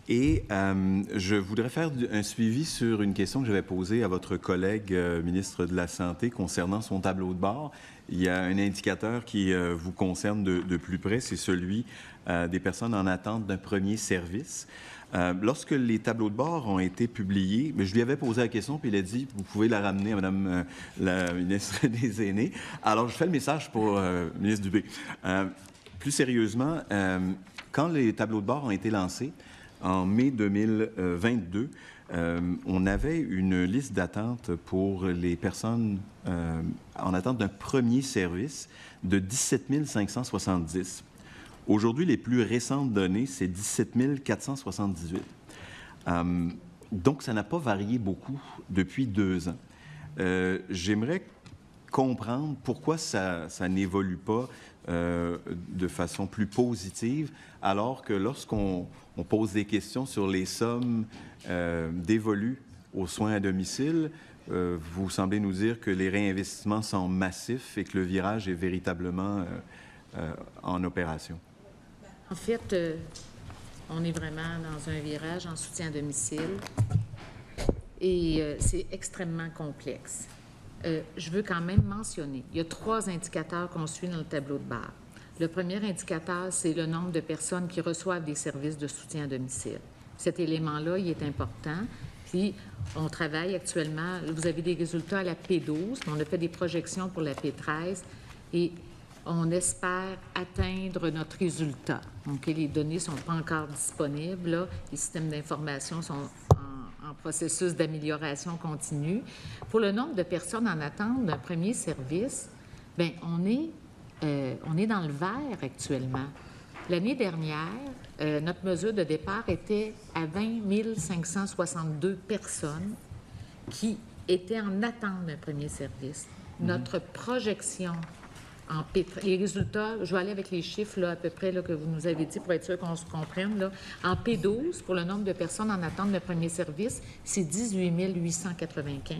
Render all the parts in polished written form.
Et je voudrais faire un suivi sur une question que j'avais posée à votre collègue ministre de la Santé concernant son tableau de bord. Il y a un indicateur qui vous concerne de plus près, c'est celui des personnes en attente d'un premier service. Lorsque les tableaux de bord ont été publiés, je lui avais posé la question, puis il a dit, vous pouvez la ramener à Mme la ministre des Aînés. Alors, je fais le message pour le ministre Dubé. Plus sérieusement, quand les tableaux de bord ont été lancés, en mai 2022, on avait une liste d'attente pour les personnes en attente d'un premier service de 17 570. Aujourd'hui, les plus récentes données, c'est 17 478. Donc, ça n'a pas varié beaucoup depuis 2 ans. J'aimerais comprendre pourquoi ça n'évolue pas de façon plus positive, alors que lorsqu'on pose des questions sur les sommes dévolues aux soins à domicile, vous semblez nous dire que les réinvestissements sont massifs et que le virage est véritablement en opération. En fait, on est vraiment dans un virage en soutien à domicile et c'est extrêmement complexe. Je veux quand même mentionner, il y a 3 indicateurs qu'on suit dans le tableau de bord. Le premier indicateur, c'est le nombre de personnes qui reçoivent des services de soutien à domicile. Cet élément-là, il est important. Puis, on travaille actuellement, vous avez des résultats à la P12, on a fait des projections pour la P13 et on espère atteindre notre résultat. Donc, les données ne sont pas encore disponibles, là. Les systèmes d'information sont en processus d'amélioration continue. Pour le nombre de personnes en attente d'un premier service, bien, on est dans le vert actuellement. L'année dernière, notre mesure de départ était à 20 562 personnes qui étaient en attente d'un premier service. Notre projection en P13, les résultats, je vais aller avec les chiffres là, à peu près là, que vous nous avez dit pour être sûr qu'on se comprenne. Là. En P12, pour le nombre de personnes en attente d'un premier service, c'est 18 895.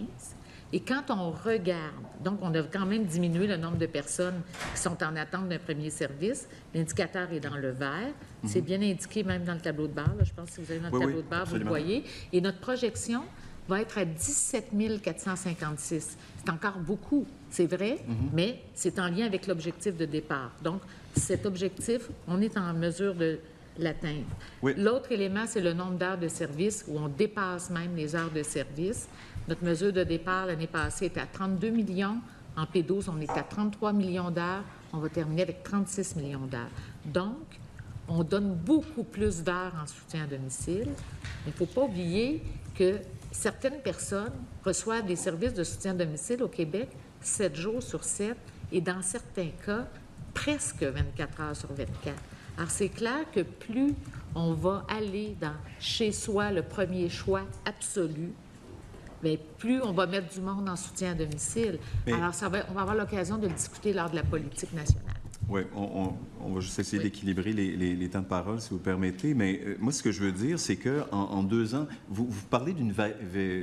Et quand on regarde, donc on a quand même diminué le nombre de personnes qui sont en attente d'un premier service, l'indicateur est dans le vert, c'est bien indiqué même dans le tableau de bord, là. Je pense que si vous avez notre tableau de bord, absolument. vous le voyez, et notre projection va être à 17 456. C'est encore beaucoup, c'est vrai, mais c'est en lien avec l'objectif de départ. Donc, cet objectif, on est en mesure de l'atteindre. Oui. L'autre élément, c'est le nombre d'heures de service, où on dépasse même les heures de service. Notre mesure de départ l'année passée était à 32 millions. En P12, on est à 33 millions d'heures. On va terminer avec 36 millions d'heures. Donc, on donne beaucoup plus d'heures en soutien à domicile. Il ne faut pas oublier que certaines personnes reçoivent des services de soutien à domicile au Québec 7 jours sur 7 et dans certains cas, presque 24 heures sur 24. Alors, c'est clair que plus on va aller dans chez soi, le premier choix absolu, bien, plus on va mettre du monde en soutien à domicile. Mais... Alors, on va avoir l'occasion de le discuter lors de la politique nationale. Oui, on va juste essayer d'équilibrer les temps de parole, si vous permettez. Mais moi, ce que je veux dire, c'est qu'en 2 ans, vous parlez d'une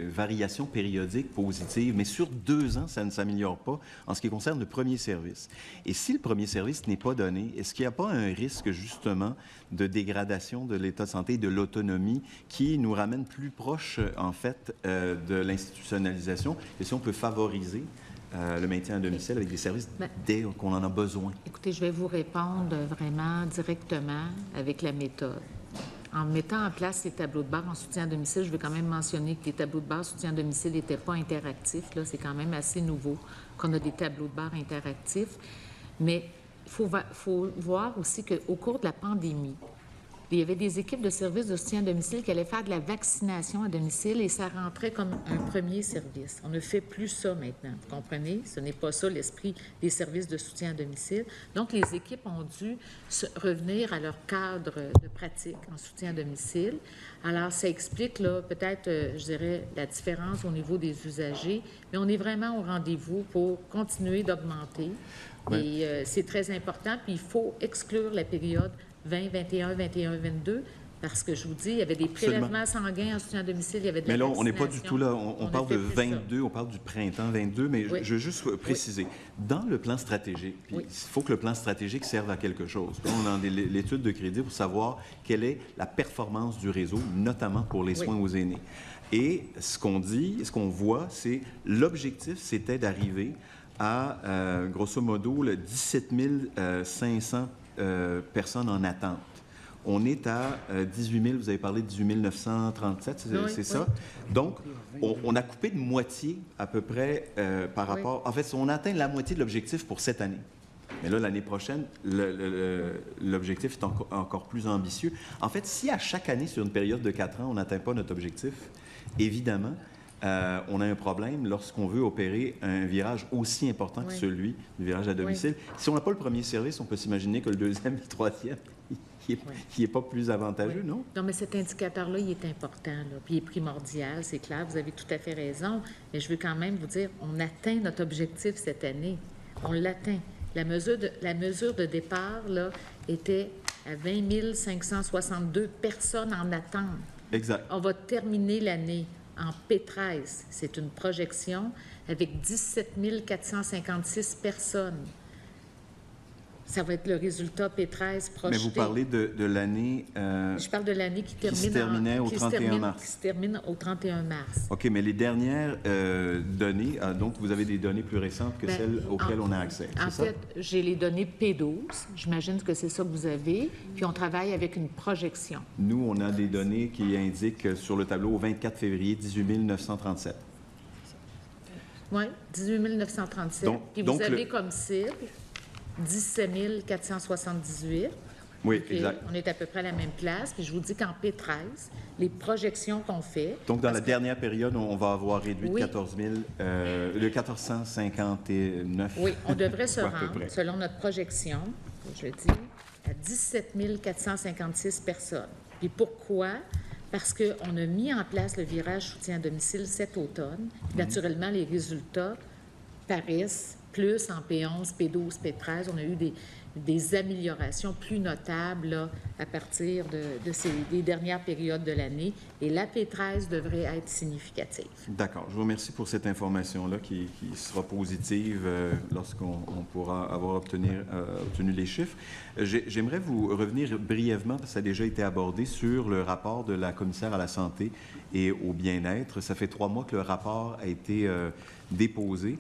variation périodique positive, mais sur 2 ans, ça ne s'améliore pas en ce qui concerne le premier service. Et si le premier service n'est pas donné, est-ce qu'il n'y a pas un risque, justement, de dégradation de l'état de santé et de l'autonomie qui nous ramène plus proche, en fait, de l'institutionnalisation? Et si on peut favoriser le maintien à domicile avec des services dès qu'on en a besoin? Écoutez, je vais vous répondre vraiment directement avec la méthode. En mettant en place ces tableaux de bord en soutien à domicile, je veux quand même mentionner que les tableaux de bord en soutien à domicile n'étaient pas interactifs. Là, c'est quand même assez nouveau qu'on a des tableaux de bord interactifs. Mais il faut voir aussi qu'au cours de la pandémie, il y avait des équipes de services de soutien à domicile qui allaient faire de la vaccination à domicile et ça rentrait comme un premier service. On ne fait plus ça maintenant, vous comprenez? Ce n'est pas ça l'esprit des services de soutien à domicile. Donc, les équipes ont dû revenir à leur cadre de pratique en soutien à domicile. Alors, ça explique, là, peut-être, je dirais, la différence au niveau des usagers, mais on est vraiment au rendez-vous pour continuer d'augmenter. Oui. Et c'est très important, puis il faut exclure la période 20, 21, 21, 22, Parce que je vous dis, il y avait des prélèvements sanguins en soutien à domicile, il y avait de la Mais là, vaccination. on n'est pas du tout là. On parle de fait plus 22, on parle du printemps 22, mais Oui. je veux juste préciser. Dans le plan stratégique, puis il faut que le plan stratégique serve à quelque chose. Là, on a l'étude de crédit pour savoir quelle est la performance du réseau, notamment pour les soins aux aînés. Et ce qu'on dit, ce qu'on voit, c'est l'objectif, c'était d'arriver à, grosso modo, 17 500 personnes en attente. On est à 18 000, vous avez parlé de 18 937, c'est ça? Donc, on a coupé de moitié à peu près par rapport... En fait, on atteint la moitié de l'objectif pour cette année. Mais là, l'année prochaine, l'objectif est encore plus ambitieux. En fait, si à chaque année, sur une période de 4 ans, on n'atteint pas notre objectif, évidemment, on a un problème lorsqu'on veut opérer un virage aussi important que celui du virage à domicile. Si on n'a pas le premier service, on peut s'imaginer que le deuxième et le troisième, il n'est pas plus avantageux, non? Non, mais cet indicateur-là, il est important, là, puis il est primordial, c'est clair, vous avez tout à fait raison, mais je veux quand même vous dire, on atteint notre objectif cette année. On l'atteint. La mesure de départ, là, était à 20 562 personnes en attente. Exact. On va terminer l'année en P13. C'est une projection avec 17 456 personnes. Ça va être le résultat P13 projeté. Mais vous parlez de l'année... Je parle de l'année qui terminait au 31 mars. Qui se termine au 31 mars. OK, mais les dernières données, donc vous avez des données plus récentes que celles auxquelles on a accès, c'est ça? En fait, j'ai les données P12. J'imagine que c'est ça que vous avez. Puis on travaille avec une projection. Nous, on a des données qui indiquent sur le tableau au 24 février 18 937. Oui, 18 937. Puis vous avez comme cible 17 478. Oui, Okay. exact. On est à peu près à la même place. Puis je vous dis qu'en P13, les projections qu'on fait... Donc, dans la dernière période, on va avoir réduit de 459... Oui, on devrait se rendre, selon notre projection, je dis, à 17 456 personnes. Puis pourquoi? Parce qu'on a mis en place le virage soutien à domicile cet automne. Naturellement, les résultats paraissent plus en P11, P12, P13. On a eu des améliorations plus notables là, à partir des dernières périodes de l'année. Et la P13 devrait être significative. D'accord. Je vous remercie pour cette information-là qui sera positive lorsqu'on pourra avoir obtenu les chiffres. J'aimerais vous revenir brièvement, parce que ça a déjà été abordé, sur le rapport de la commissaire à la santé et au bien-être. Ça fait 3 mois que le rapport a été déposé.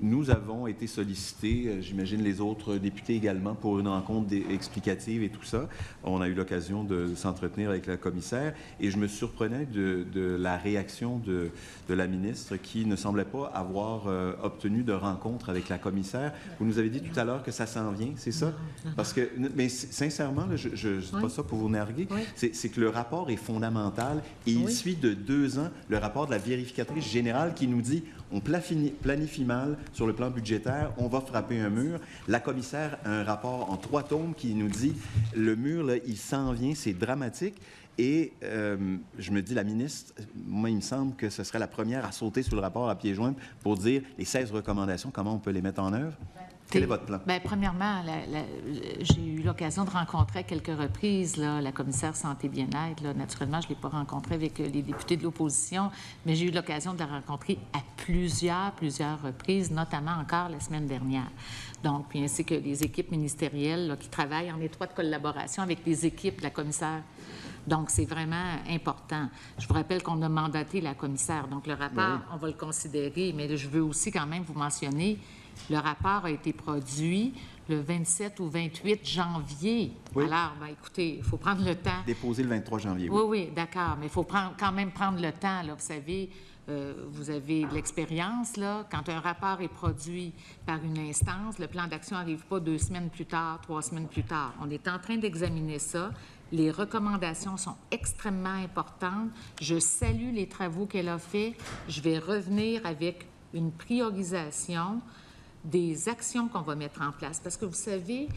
Nous avons été sollicités, j'imagine les autres députés également, pour une rencontre explicative et tout ça. On a eu l'occasion de s'entretenir avec la commissaire et je me surprenais de la réaction de la ministre qui ne semblait pas avoir obtenu de rencontre avec la commissaire. Vous nous avez dit tout à l'heure que ça s'en vient, c'est ça? Parce que, mais sincèrement, là, je ne dis pas ça pour vous narguer, c'est que le rapport est fondamental et il suit de 2 ans le rapport de la vérificatrice générale qui nous dit on planifie mal sur le plan budgétaire, on va frapper un mur. La commissaire a un rapport en 3 tomes qui nous dit le mur, là, il s'en vient, c'est dramatique. Et je me dis, la ministre, moi, il me semble que ce serait la première à sauter sur le rapport à pieds joints pour dire les 16 recommandations, comment on peut les mettre en œuvre. Quel est votre plan? Bien, premièrement, j'ai eu l'occasion de rencontrer à quelques reprises là, la commissaire santé-bien-être. Naturellement, je ne l'ai pas rencontrée avec les députés de l'opposition, mais j'ai eu l'occasion de la rencontrer à plusieurs reprises, notamment encore la semaine dernière. Donc, puis ainsi que les équipes ministérielles là, qui travaillent en étroite collaboration avec les équipes de la commissaire. Donc, c'est vraiment important. Je vous rappelle qu'on a mandaté la commissaire. Donc, le rapport, on va le considérer, mais je veux aussi quand même vous mentionner, le rapport a été produit le 27 ou 28 janvier. Alors, bien, écoutez, il faut prendre le temps. Déposé le 23 janvier. Oui, d'accord, mais il faut quand même prendre le temps. Là, vous savez, vous avez de l'expérience, là. Quand un rapport est produit par une instance, le plan d'action n'arrive pas 2 semaines plus tard, 3 semaines plus tard. On est en train d'examiner ça. Les recommandations sont extrêmement importantes. Je salue les travaux qu'elle a faits. Je vais revenir avec une priorisation des actions qu'on va mettre en place. Parce que vous savez,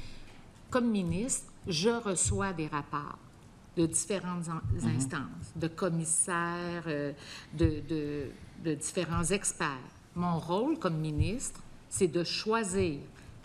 comme ministre, je reçois des rapports de différentes instances, de commissaires, de différents experts. Mon rôle comme ministre, c'est de choisir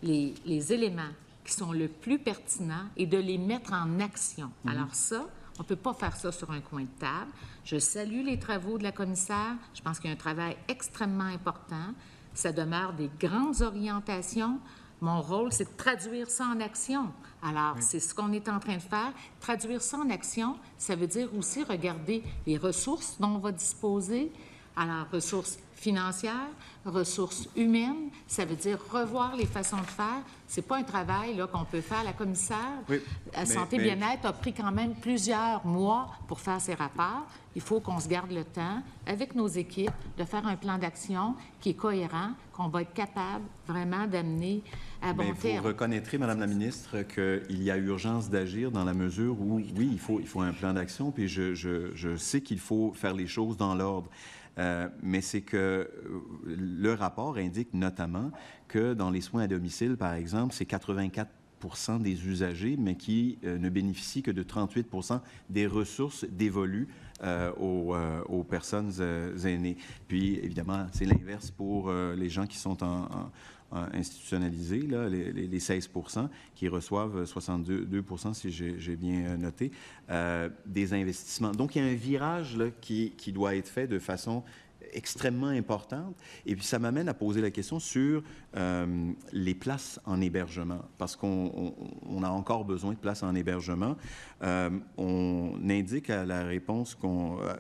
les éléments qui sont le plus pertinents et de les mettre en action. Alors ça, On ne peut pas faire ça sur un coin de table. Je salue les travaux de la commissaire. Je pense qu'il y a un travail extrêmement important. Ça demeure des grandes orientations. Mon rôle, c'est de traduire ça en action. Alors, c'est ce qu'on est en train de faire. Traduire ça en action, ça veut dire aussi regarder les ressources dont on va disposer. Alors, ressources financières, ressources humaines, ça veut dire revoir les façons de faire. C'est pas un travail là, qu'on peut faire. La commissaire à Santé Bien-être a pris quand même plusieurs mois pour faire ses rapports. Il faut qu'on se garde le temps, avec nos équipes, de faire un plan d'action qui est cohérent, qu'on va être capable vraiment d'amener à bon terme. Vous reconnaîtrez, Madame la ministre, qu'il y a urgence d'agir dans la mesure où, oui, il faut un plan d'action, puis je sais qu'il faut faire les choses dans l'ordre. Mais c'est que le rapport indique notamment que dans les soins à domicile, par exemple, c'est 84 des usagers, mais qui ne bénéficient que de 38 des ressources dévolues aux personnes aînées. Puis, évidemment, c'est l'inverse pour les gens qui sont institutionnalisés, là, les 16 qui reçoivent 62 si j'ai bien noté, des investissements. Donc, il y a un virage là, qui doit être fait de façon extrêmement importante. Et puis, ça m'amène à poser la question sur les places en hébergement, parce qu'on a encore besoin de places en hébergement. On indique à la réponse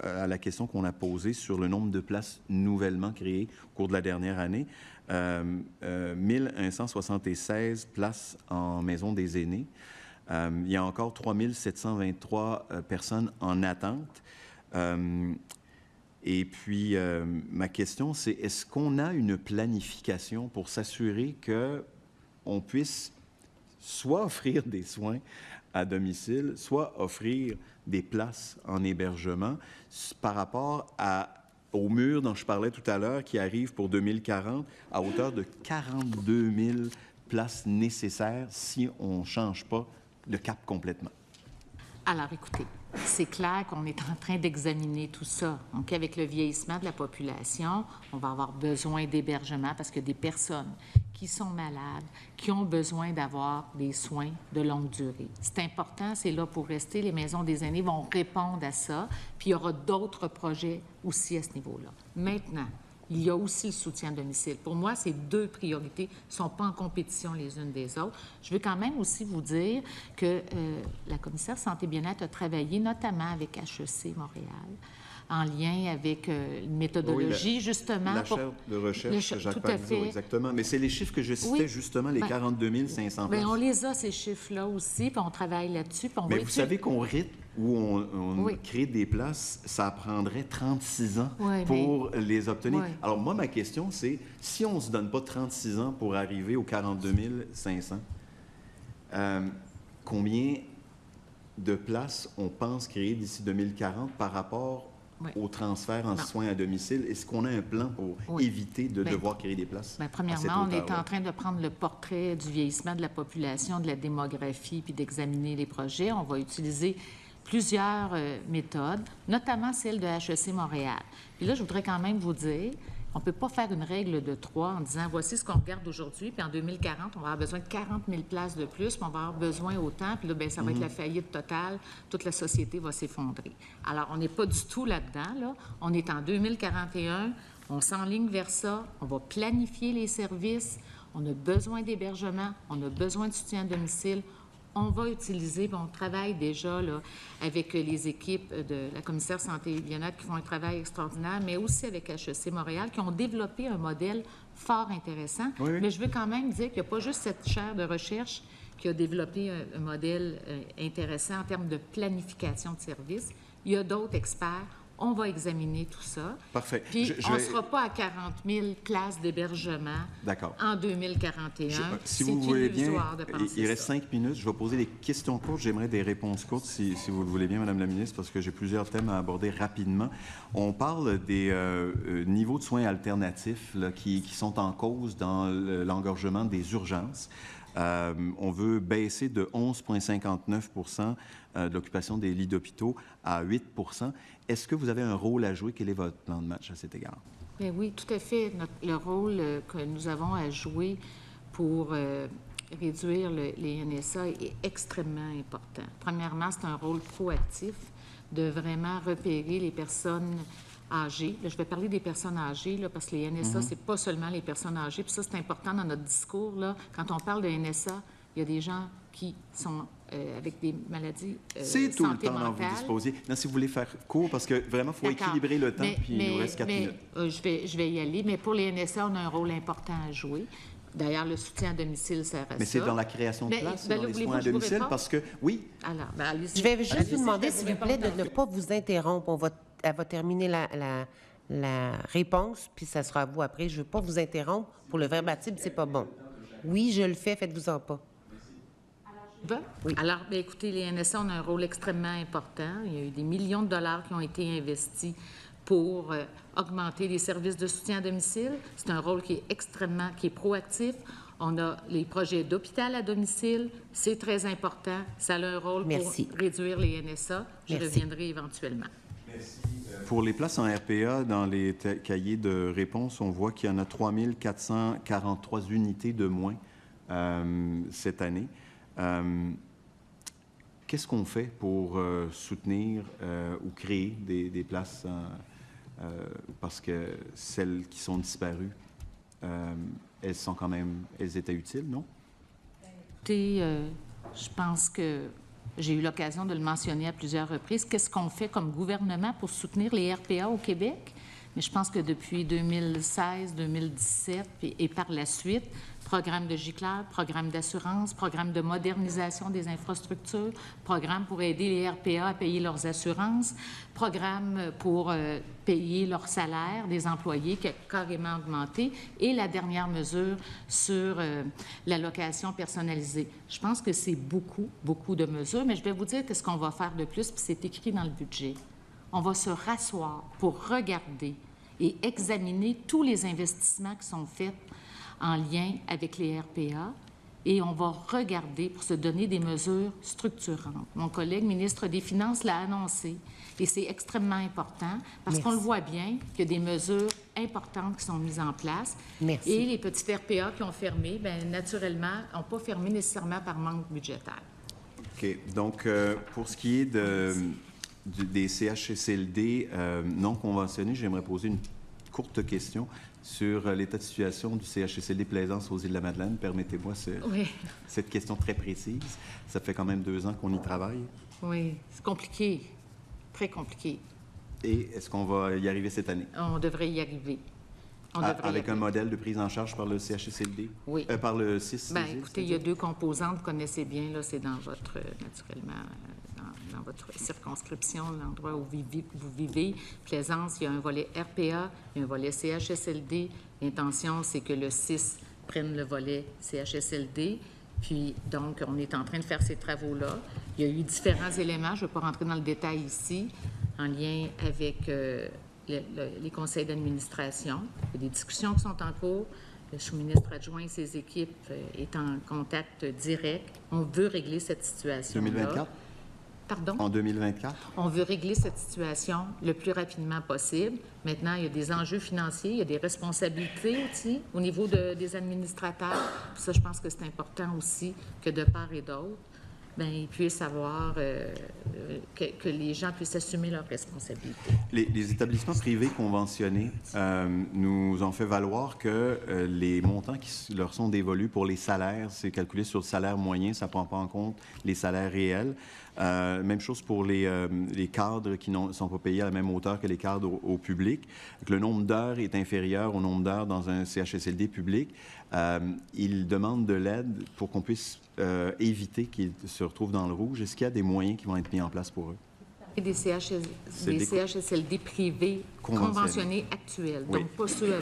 à la question qu'on a posée sur le nombre de places nouvellement créées au cours de la dernière année, 1176 places en maison des aînés. Il y a encore 3723 personnes en attente. Et puis, ma question, c'est est-ce qu'on a une planification pour s'assurer qu'on puisse soit offrir des soins à domicile, soit offrir des places en hébergement par rapport au mur dont je parlais tout à l'heure, qui arrive pour 2040 à hauteur de 42 000 places nécessaires si on ne change pas de cap complètement? Alors, écoutez, c'est clair qu'on est en train d'examiner tout ça. Donc, avec le vieillissement de la population, on va avoir besoin d'hébergement parce que des personnes qui sont malades, qui ont besoin d'avoir des soins de longue durée. C'est important, c'est là pour rester. Les maisons des aînés vont répondre à ça. Puis, il y aura d'autres projets aussi à ce niveau-là. Maintenant, il y a aussi le soutien à domicile. Pour moi, ces deux priorités ne sont pas en compétition les unes des autres. Je veux quand même aussi vous dire que la commissaire Santé Bien-être a travaillé notamment avec HEC Montréal, en lien avec une méthodologie, justement. La chaire de recherche, Jacques Parizeau, exactement. Mais c'est les chiffres que je citais, justement, les 42 500 places. Bien, on les a, ces chiffres-là aussi, puis on travaille là-dessus. Mais vous savez qu'au rythme où on crée des places, ça prendrait 36 ans pour les obtenir. Alors, moi, ma question, c'est, si on ne se donne pas 36 ans pour arriver aux 42 500, combien de places on pense créer d'ici 2040 par rapport au transfert en soins à domicile? Est-ce qu'on a un plan pour éviter de devoir créer des places? Bien, premièrement, on est en train de prendre le portrait du vieillissement de la population, de la démographie, puis d'examiner les projets. On va utiliser plusieurs méthodes, notamment celle de HEC Montréal. Puis là, je voudrais quand même vous dire, on ne peut pas faire une règle de 3 en disant, voici ce qu'on regarde aujourd'hui, puis en 2040, on va avoir besoin de 40 000 places de plus, puis on va avoir besoin autant, puis là, bien, ça va être la faillite totale, toute la société va s'effondrer. Alors, on n'est pas du tout là-dedans, là. On est en 2041, on s'enligne vers ça, on va planifier les services, on a besoin d'hébergement, on a besoin de soutien à domicile. On va utiliser, on travaille déjà là, avec les équipes de la commissaire Santé et Bien-être qui font un travail extraordinaire, mais aussi avec HEC Montréal, qui ont développé un modèle fort intéressant. Mais je veux quand même dire qu'il n'y a pas juste cette chaire de recherche qui a développé un modèle intéressant en termes de planification de services. Il y a d'autres experts. On va examiner tout ça. Parfait. Puis, on ne sera pas à 40 000 places d'hébergement en 2041. Si vous voulez bien, il reste 5 minutes. Je vais poser des questions courtes. J'aimerais des réponses courtes, si vous le voulez bien, Madame la ministre, parce que j'ai plusieurs thèmes à aborder rapidement. On parle des niveaux de soins alternatifs là, qui sont en cause dans l'engorgement des urgences. On veut baisser de 11,59 de l'occupation des lits d'hôpitaux à 8 Est-ce que vous avez un rôle à jouer? Quel est votre plan de match à cet égard? Bien oui, tout à fait. Le rôle que nous avons à jouer pour réduire les NSA est extrêmement important. Premièrement, c'est un rôle proactif de vraiment repérer les personnes âgées. Là, je vais parler des personnes âgées, là, parce que les NSA, c'est pas seulement les personnes âgées. Puis ça, c'est important dans notre discours. Là. Quand on parle de NSA, il y a des gens qui sont avec des maladies c'est tout le santé temps dont mentale. vous disposiez. Non, si vous voulez faire court, parce que vraiment, il faut équilibrer le temps, puis il nous reste 4 minutes. Je vais y aller, mais pour les NSA, on a un rôle important à jouer. D'ailleurs, le soutien à domicile sert à ça. Mais c'est dans la création de places, dans les soins à domicile, parce que, oui. Alors, je vais juste vous demander, s'il vous plaît, de ne pas vous interrompre. Elle va terminer la réponse, puis ça sera à vous après. Je ne veux pas vous interrompre. Pour le verbatim, c'est pas bon. Oui, je le fais, faites-vous-en pas. Oui. Alors, bien, écoutez, les NSA ont un rôle extrêmement important. Il y a eu des millions de dollars qui ont été investis pour augmenter les services de soutien à domicile. C'est un rôle qui est proactif. On a les projets d'hôpital à domicile. C'est très important. Ça a un rôle pour réduire les NSA. Je reviendrai éventuellement. Merci. Pour les places en RPA, dans les cahiers de réponse, on voit qu'il y en a 3 443 unités de moins cette année. Qu'est-ce qu'on fait pour soutenir ou créer des places parce que celles qui sont disparues, elles étaient utiles, non? Écoutez, je pense que j'ai eu l'occasion de le mentionner à plusieurs reprises. Qu'est-ce qu'on fait comme gouvernement pour soutenir les RPA au Québec? Mais je pense que depuis 2016, 2017 et par la suite, programme de GICLAD, programme d'assurance, programme de modernisation des infrastructures, programme pour aider les RPA à payer leurs assurances, programme pour payer leurs salaires des employés qui a carrément augmenté, et la dernière mesure sur l'allocation personnalisée. Je pense que c'est beaucoup, beaucoup de mesures, mais je vais vous dire qu'est-ce qu'on va faire de plus, puis c'est écrit dans le budget. On va se rasseoir pour regarder et examiner tous les investissements qui sont faits en lien avec les RPA, et on va regarder pour se donner des mesures structurantes. Mon collègue ministre des Finances l'a annoncé, et c'est extrêmement important parce qu'on le voit bien qu'il y a des mesures importantes qui sont mises en place. Et les petites RPA qui ont fermé, bien, naturellement, n'ont pas fermé nécessairement par manque budgétaire. OK. Donc, pour ce qui est des CHSLD non conventionnés, j'aimerais poser une courte question sur l'état de situation du CHSLD Plaisance aux Îles-de-la-Madeleine. Permettez-moi cette question très précise. Ça fait quand même 2 ans qu'on y travaille. Oui, c'est compliqué, très compliqué. Et est-ce qu'on va y arriver cette année? On devrait y arriver. Avec un modèle de prise en charge par le CHSLD? Oui. Par le CIS? Bien, écoutez, il y a 2 composantes, vous connaissez bien, là, c'est dans votre, naturellement, dans votre circonscription, l'endroit où vous vivez. Plaisance, il y a un volet RPA, il y a un volet CHSLD. L'intention, c'est que le CIS prenne le volet CHSLD. Puis, donc, on est en train de faire ces travaux-là. Il y a eu différents éléments, je ne vais pas rentrer dans le détail ici, en lien avec les conseils d'administration. Il y a des discussions qui sont en cours. Le sous-ministre adjoint et ses équipes est en contact direct. On veut régler cette situation-là. 2024? Pardon? En 2024? On veut régler cette situation le plus rapidement possible. Maintenant, il y a des enjeux financiers, il y a des responsabilités aussi au niveau des administrateurs. Puis ça, je pense que c'est important aussi que de part et d'autre, bien, ils puissent avoir, que les gens puissent assumer leurs responsabilités. Les établissements privés conventionnés nous ont fait valoir que les montants qui leur sont dévolus pour les salaires, c'est calculé sur le salaire moyen, ça ne prend pas en compte les salaires réels. Même chose pour les cadres qui ne sont pas payés à la même hauteur que les cadres au public. Le nombre d'heures est inférieur au nombre d'heures dans un CHSLD public. Ils demandent de l'aide pour qu'on puisse éviter qu'ils se retrouvent dans le rouge. Est-ce qu'il y a des moyens qui vont être mis en place pour eux? Des CHSLD privés conventionnés actuels, donc pas ceux